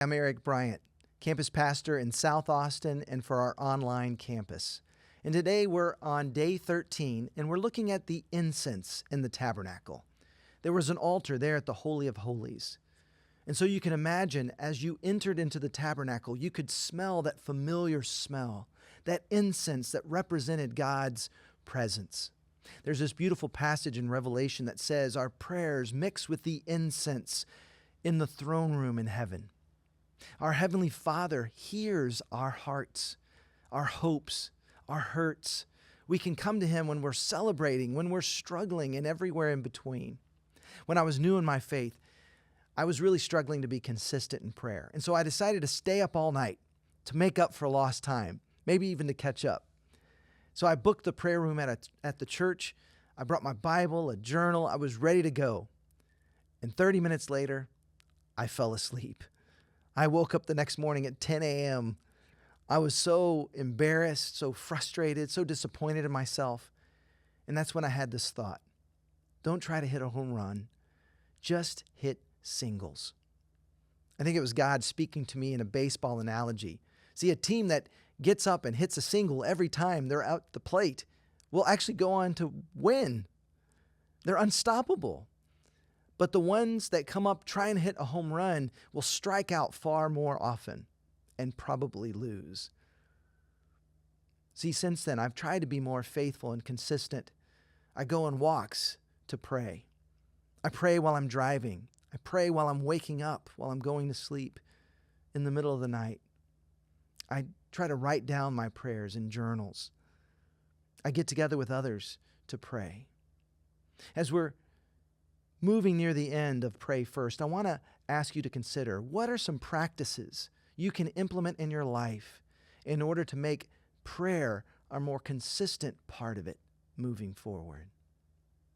I'm Eric Bryant, campus pastor in South Austin and for our online campus. And today we're on day 13 and we're looking at the incense in the tabernacle. There was an altar there at the Holy of Holies. And so you can imagine as you entered into the tabernacle, you could smell that familiar smell, that incense that represented God's presence. There's this beautiful passage in Revelation that says our prayers mix with the incense in the throne room in heaven. Our Heavenly Father hears our hearts, our hopes, our hurts. We can come to Him when we're celebrating, when we're struggling, and everywhere in between. When I was new in my faith, I was really struggling to be consistent in prayer. And so I decided to stay up all night to make up for lost time, maybe even to catch up. So I booked the prayer room at the church. I brought my Bible, a journal. I was ready to go. And 30 minutes later, I fell asleep. I woke up the next morning at 10 a.m. I was so embarrassed, so frustrated, so disappointed in myself. And that's when I had this thought. Don't try to hit a home run. Just hit singles. I think it was God speaking to me in a baseball analogy. See, a team that gets up and hits a single every time they're out the plate will actually go on to win. They're unstoppable. But the ones that come up trying to hit a home run will strike out far more often and probably lose. See, since then, I've tried to be more faithful and consistent. I go on walks to pray. I pray while I'm driving. I pray while I'm waking up, while I'm going to sleep, in the middle of the night. I try to write down my prayers in journals. I get together with others to pray. As we're moving near the end of Pray First, I want to ask you to consider what are some practices you can implement in your life in order to make prayer a more consistent part of it moving forward.